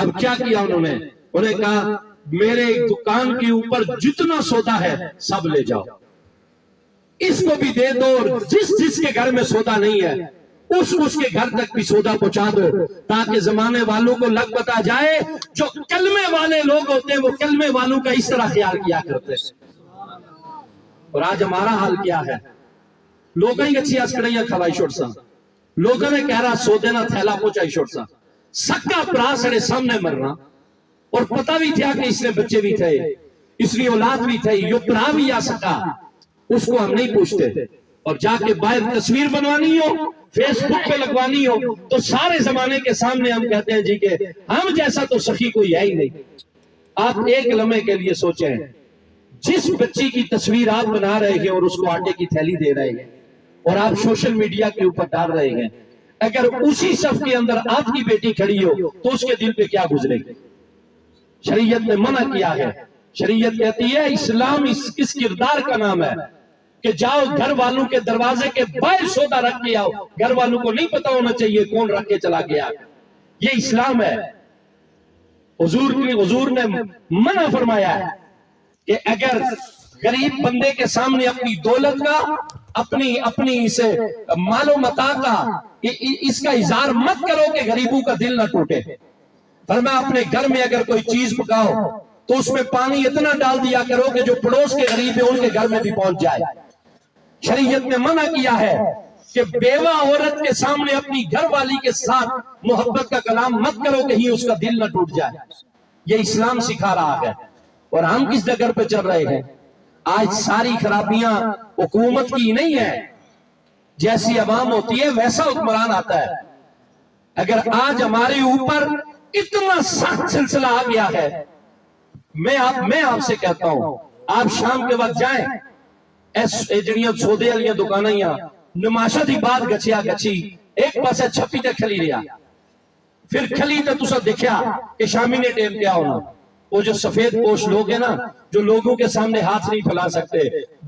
اب کیا کیا انہوں نے؟ انہیں کہا میرے دکان کے اوپر جتنا سودا ہے سب لے جاؤ، اس کو بھی دے دو، اور جس کے گھر میں سودا نہیں ہے اس کے گھر تک بھی سودا پہنچا دو، تاکہ زمانے والوں کو لگ پتا جائے جو کلمے والے لوگ ہوتے ہیں وہ کلمے والوں کا اس طرح خیال کیا کرتے ہیں۔ اور آج ہمارا حال کیا ہے؟ لوگوں ہی اچھی آسکڑیاں کھوائی شوٹ سا، لوگوں نے کہہ رہا سودے نہ تھیلا پہنچائی شوٹ سا، سکا پرا سڑے سامنے مرنا، اور پتہ بھی تھا کہ اس نے بچے بھی تھے، اس نے اولاد بھی تھے، یہ پرا بھی آ سکا، اس کو ہم نہیں پوچھتے۔ اور جا کے باہر تصویر بنوانی ہو، فیس بک پہ لگوانی ہو، تو سارے زمانے کے سامنے ہم کہتے ہیں جی کہ ہم جیسا تو سخی کوئی ہے ہی نہیں۔ آپ ایک لمحے کے لیے سوچیں، جس بچی کی تصویر آپ بنا رہے ہیں اور اس کو آٹے کی تھیلی دے رہے ہیں اور آپ سوشل میڈیا کے اوپر ڈال رہے ہیں، اگر اسی صف کے اندر آپ کی بیٹی کھڑی ہو تو اس کے دل پہ کیا گزرے گی؟ شریعت نے منع کیا ہے۔ شریعت کہتی ہے اسلام اس کردار کا نام ہے کہ جاؤ گھر والوں کے دروازے کے باہر سودا رکھ کے آؤ، گھر والوں کو نہیں پتا ہونا چاہیے کون رکھ کے چلا گیا، یہ اسلام ہے۔ حضور نے منع فرمایا ہے کہ اگر غریب بندے کے سامنے اپنی دولت کا، اپنی اسے مال و متاع کا اس کا اظہار مت کرو کہ غریبوں کا دل نہ ٹوٹے۔ فرمایا اپنے گھر میں اگر کوئی چیز پکاؤ تو اس میں پانی اتنا ڈال دیا کرو کہ جو پڑوس کے غریب ہیں ان کے گھر میں بھی پہنچ جائے۔ شریعت نے منع کیا ہے کہ بیوہ عورت کے سامنے اپنی گھر والی کے ساتھ محبت کا کلام مت کرو کہیں اس کا دل نہ ٹوٹ جائے، یہ اسلام سکھا رہا ہے۔ اور ہم کس ڈگر پہ چل رہے ہیں؟ آج ساری خرابیاں حکومت کی نہیں ہے، جیسی عوام ہوتی ہے ویسا حکمران آتا ہے۔ اگر آج ہمارے اوپر اتنا سخت سلسلہ آ گیا ہے، میں آپ سے کہتا ہوں آپ شام کے وقت جائیں جڑیاں سودے والیاں دکانیاں نماشا دی بات گچیا گچی ایک پاسے چھپی تے کھلی رہا، پھر کھلی تے تسا دیکھیا کہ شامی نے ٹیم کیا ہونا۔ وہ جو سفید پوش لوگ ہیں نا، جو لوگوں کے سامنے ہاتھ نہیں پھیلا سکتے،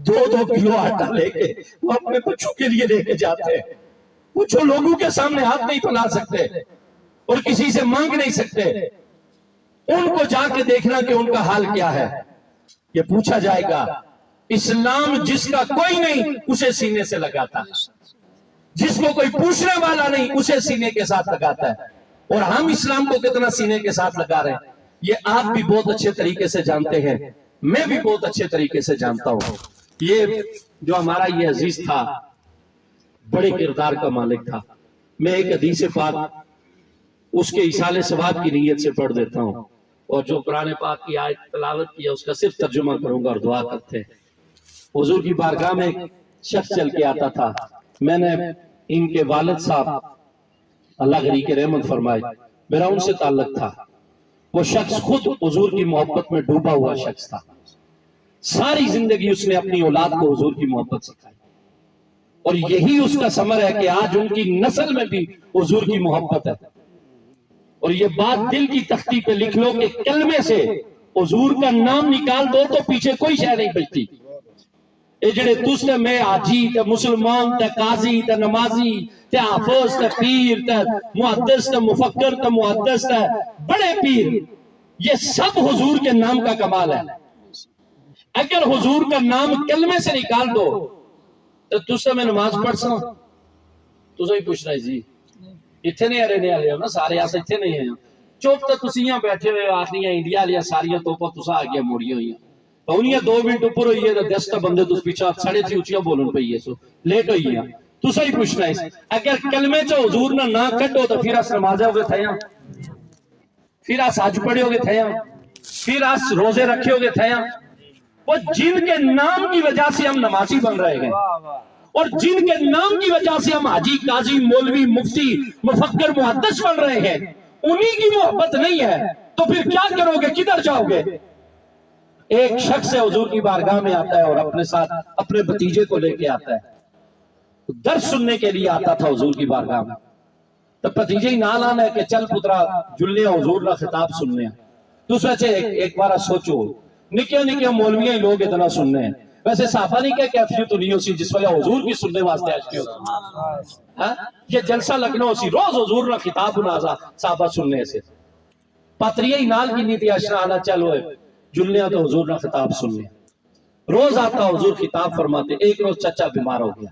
2-2 کلو آٹا لے کے وہ اپنے بچوں کے لیے لے کے جاتے ہیں، وہ جو لوگوں کے سامنے ہاتھ نہیں پھیلا سکتے اور کسی سے مانگ نہیں سکتے، ان کو جا کے دیکھنا کہ ان کا حال کیا ہے۔ یہ پوچھا جائے گا، اسلام جس کا کوئی نہیں اسے سینے سے لگاتا ہے، جس کو کوئی پوچھنے والا نہیں اسے سینے کے ساتھ لگاتا ہے۔ اور ہم اسلام کو کتنا سینے کے ساتھ لگا رہے ہیں یہ آپ بھی بہت اچھے طریقے سے جانتے ہیں، میں بھی بہت اچھے طریقے سے جانتا ہوں۔ یہ جو ہمارا یہ عزیز تھا بڑے کردار کا مالک تھا۔ میں ایک حدیث پاک اس کے اصالہ ثواب کی نیت سے پڑھ دیتا ہوں، اور جو قرآن پاک کی آیت تلاوت کی ہے اس کا صرف ترجمہ کروں گا اور دعا کرتے ہیں۔ حضور کی بارگاہ میں ایک شخص چل کے آتا تھا، میں نے ان کے والد صاحب اللہ غری کے رحمت فرمائے میرا ان سے تعلق تھا، وہ شخص خود حضور کی محبت میں ڈوبا ہوا شخص تھا، ساری زندگی اس نے اپنی اولاد کو حضور کی محبت سکھائی، اور یہی اس کا ثمر ہے کہ آج ان کی نسل میں بھی حضور کی محبت ہے۔ اور یہ بات دل کی تختی پہ لکھ لو کہ کلمے سے حضور کا نام نکال دو تو پیچھے کوئی شے نہیں بچتی۔ اے جڑے تس تے میں حاجی تے مسلمان تے قاضی تے نمازی تے حافظ تے پیر تے محدث تے مفکر تے محدث تے بڑے پیر، یہ سب حضور کے نام کا کمال ہے۔ اگر حضور کا نام کلمے سے نکال دو تو تس تے میں نماز پڑھ سا تو ہی پوچھنا ہے جی اتنے نہیں رہنے والے ہو نا سارے ایسے اتنے نہیں ہیں، چپ تو تسی یہاں بیٹھے ہوئے آخری انڈیا والی ساریاں توپا تسا آ گیا موڑیاں ہوئی پہنیاں 2 منٹ اوپر ہوئی ہے 10 بندے تس پیچھا ساڑھے تھی اچھیاں بولن پئی ہے سو لیٹ ہوئی ہے تسا ہی پوچھنا ہے۔ اگر کلمے چ حضور نہ کٹو تو پھر اس نمازیں ہوگے تھیاں، پھر اس حج پڑھے ہوگے تھیاں، پھر اس روزے رکھے ہوگے تھیاں۔ وہ جن کے نام کی وجہ سے ہم نمازی بن رہے ہیں اور جن کے نام کی وجہ سے ہم حاجی قاضی مولوی مفتی مفکر محدث بن رہے ہیں انہی کی محبت نہیں ہے تو پھر کیا کرو گے، کدھر جاؤ گے؟ ایک شخص حضور کی بارگاہ میں آتا ہے اور اپنے ساتھ اپنے بھتیجے کو لے کے آتا ہے، درس سننے کے لیے آتا تھا حضور کی بارگاہ میں، تو بھتیجے ہی نال آنا ہے کہ چل پترا جلنے حضور کا خطاب سننے ہیں۔ تو سوچے ایک بارہ سوچو نکیاں نکیاں مولویاں ہی لوگ اتنا سننے ہیں، ویسے صحابہ نہیں کہ کیفیت تو نہیں ہو سی جس وجہ حضور کی سننے واسطے آج کے ہوتا یہ جلسہ لگنا ہو سی روز حضور کا خطاب بنازا صحابہ سننے سے۔ پاتریہ ہی نال کی نیتی اشرا آنا چلو ہے جلنیاں تو حضور نے خطاب سن لیا. روز آتا حضور خطاب فرماتے. ایک روز چچا بیمار ہو گیا,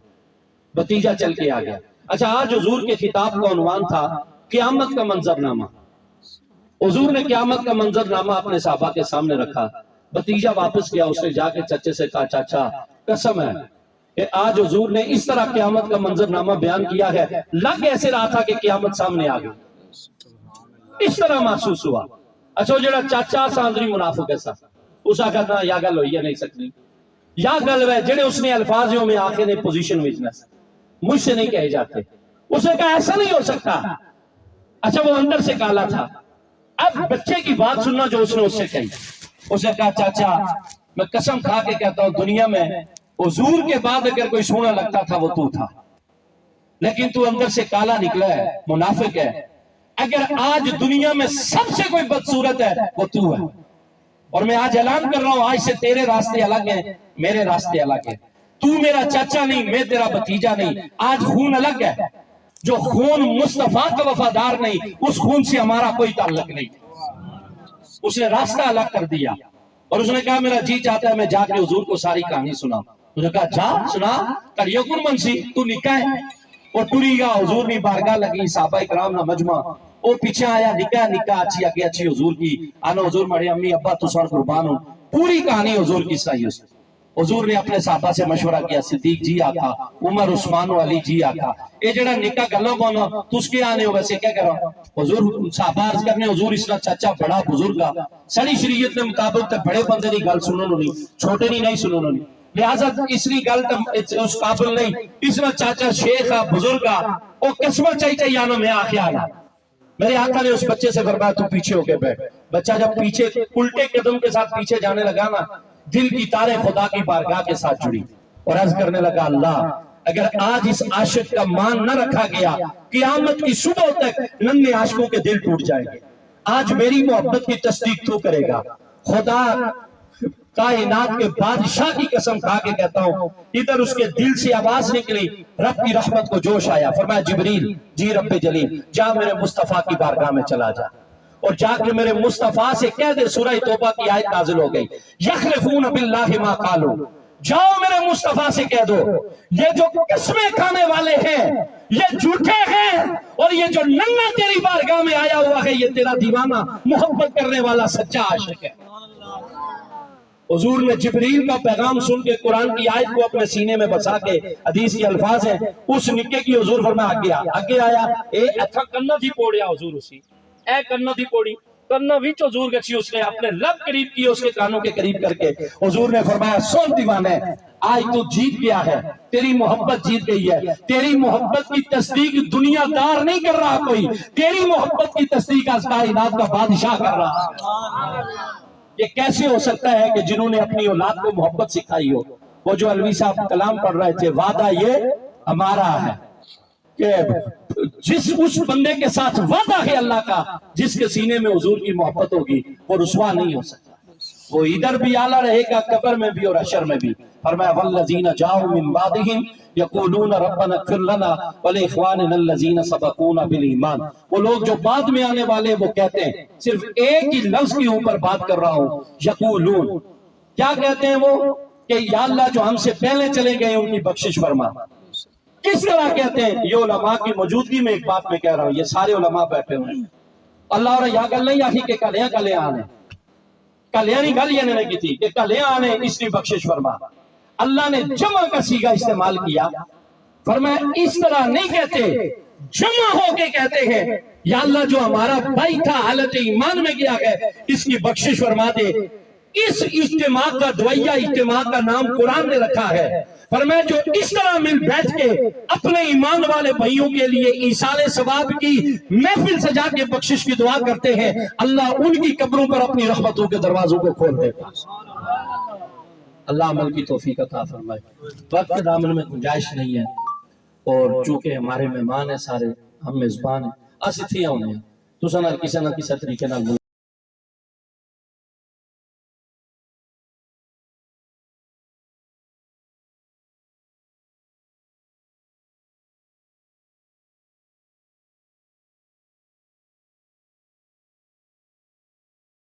بھتیجا چل کے آ گیا. اچھا آج حضور کے خطاب کا عنوان تھا قیامت کا منظرنامہ. حضور نے قیامت کا منظرنامہ اپنے صحابہ کے سامنے رکھا. بھتیجا واپس گیا, اس نے جا کے چچے سے کہا چاچا قسم ہے کہ آج حضور نے اس طرح قیامت کا منظرنامہ بیان کیا ہے, لگ ایسے رہا تھا کہ قیامت سامنے آ گئی, اس طرح محسوس ہوا. اچھا وہ جڑا چاچا ساندری منافق ایسا اس آ کہتا یا گل ہوئی ہے نہیں سکتی, یا گل ہے جڑے اس نے الفاظوں میں آخر نے پوزیشن ویجنس مجھ سے نہیں کہے جاتے. اس نے کہا ایسا نہیں ہو سکتا. اچھا وہ اندر سے کالا تھا. اب بچے کی بات سننا جو اس نے اس سے کہی. اس نے کہا چاچا میں قسم کھا کے کہتا ہوں دنیا میں حضور کے بعد اگر کوئی سونا لگتا تھا وہ تو تھا, لیکن تو اندر سے کالا نکلا ہے, منافق ہے. اگر آج دنیا میں سب سے کوئی بدصورت ہے وہ تو ہے, اور میں آج اعلان کر رہا ہوں آج سے تیرے راستے الگ ہیں, میرے راستے الگ ہیں. تو میرا چاچا نہیں, میں تیرا بھتیجا نہیں. آج خون الگ ہے. جو خون مصطفیٰ کا وفادار نہیں اس خون سے ہمارا کوئی تعلق نہیں. اس نے راستہ الگ کر دیا اور اس نے کہا میرا جی چاہتا ہے میں جا کے حضور کو ساری کہانی سناؤں. اس نے کہا جا سنا کر یقین منسی تو نکاح ہے. وہ ٹری گا, حضور نے بارگاہ لگی, صحابہ اکرام نہ مجمع, وہ پیچھے آیا نکاح اچھی حضور کی آنا. حضور مڑے امی ابا تو سر قربان ہوں. پوری کہانی حضور کی صحیح اس. حضور نے اپنے صحابہ سے مشورہ کیا, صدیق جی آقا, عمر عثمان و علی جی آقا, اے جڑا نکاح گلوں کونا تو اس کے آنے ہو ویسے کیا کر رہا. حضور صحابہ عرض کرنے حضور اس طرح چاچا بڑا بزرگا سڑی شریعت نے مطابق تک بڑے بندے نہیں گل سنو نہیں, چھوٹے نہیں سنو نہیں, لہذا اس لیے گل اس قابل نہیں. اس طرح چاچا شیخ بزرگا وہ قسمت چاہیے آنا میں آخر آیا. میرے آقا نے اس بچے سے فرمایا تو پیچھے ہو کے بیٹھ. بچہ جب پیچھے الٹے قدم کے ساتھ پیچھے جانے لگا نا, دل کی تاریں خدا کی بارگاہ کے ساتھ جڑی اور عرض کرنے لگا اللہ اگر آج اس عاشق کا مان نہ رکھا گیا قیامت کی صبح تک ننھے عاشقوں کے دل ٹوٹ جائیں گے. آج میری محبت کی تصدیق تو کرے گا. خدا کائنات کے بادشاہ کی قسم کھا کے کہتا ہوں ادھر اس کے دل سے آواز نکلی, رب کی رحمت کو جوش آیا. فرمایا جبریل جی رب جلیل جا میرے مصطفیٰ کی بارگاہ میں چلا جا اور جا کے میرے مصطفیٰ سے کہہ دے. سورہ توبہ کی آیت نازل ہو گئی, یخلفون باللہ ما قالوا, جاؤ میرے مصطفیٰ سے کہہ دو یہ جو قسمیں کھانے والے ہیں یہ جھوٹے ہیں, اور یہ جو ننھا تیری بارگاہ میں آیا ہوا ہے یہ تیرا دیوانہ محبت کرنے والا سچا عاشق ہے. حضور نے جبریل کا پیغام سن کے قرآن کی آیت کو اپنے سینے میں بسا کے, حدیث کے الفاظ ہیں, اس نکے کی حضور فرمایا آگے آیا اے اتھا کنہ تھی پوڑیا حضور اسی اے کنہ تھی پوڑی کنہ ویچ حضور گچھی اس نے اپنے لب قریب کی اس کے کانوں کے قریب کر کے حضور نے فرمایا سن دیوانے آج تو جیت گیا ہے, تیری محبت جیت گئی ہے. تیری محبت کی تصدیق دنیا دار نہیں کر رہا کوئی, تیری محبت کی تصدیق از کائنات کا بادشاہ کر رہا. یہ کیسے ہو سکتا ہے کہ جنہوں نے اپنی اولاد کو محبت سکھائی ہو. وہ جو علوی صاحب کلام پڑھ رہے تھے, وعدہ یہ ہمارا ہے کہ جس اس بندے کے ساتھ وعدہ ہے اللہ کا جس کے سینے میں حضور کی محبت ہوگی وہ رسوا نہیں ہو سکتا. وہ ادھر بھی اعلیٰ رہے گا قبر میں بھی اور حشر میں بھی. فرمایا والذین جاؤ من بعدہم یقولون ربنا اغفر لنا ولاخواننا الذین سبقونا بالایمان. وہ لوگ جو بعد میں آنے والے وہ کہتے ہیں, صرف ایک ہی لفظ کے اوپر بات کر رہا ہوں, یقولون کیا کہتے ہیں وہ کہ یا اللہ جو ہم سے پہلے چلے گئے ان کی بخشش فرما. کس طرح کہتے ہیں؟ یہ علماء کی موجودگی میں ایک بات میں کہہ رہا ہوں, یہ سارے علماء بیٹھے ہوئے ہیں. اللہ اور یا گل نہیں آخی کہ کلے آنے کلیانی گل یہ نہیں کی تھی کہ کلے آنے اس کی بخشش فرما. اللہ نے جمع کا سیغہ استعمال کیا. فرمایا اس طرح نہیں کہتے, جمع ہو کے کہتے ہیں یا اللہ جو ہمارا بھائی تھا حالت ایمان میں گیا ہے اس کی بخشش فرما دے. اس اجتماع کا دویہ اجتماع کا نام قرآن نے رکھا ہے. فرمایا جو اس طرح مل بیٹھ کے اپنے ایمان والے بھائیوں کے لیے ایصال ثواب کی محفل سجا کے بخشش کی دعا کرتے ہیں, اللہ ان کی قبروں پر اپنی رحمتوں کے دروازوں کو کھول دیتا. اللہ عمل کی توفیق عطا فرمائے. وقت دامن میں گنجائش نہیں ہے اور چونکہ ہمارے مہمان ہیں سارے, ہم میزبان ہیں, اس اتھے ہونے ہیں تو سنا کسی نہ کسی طریقے نہ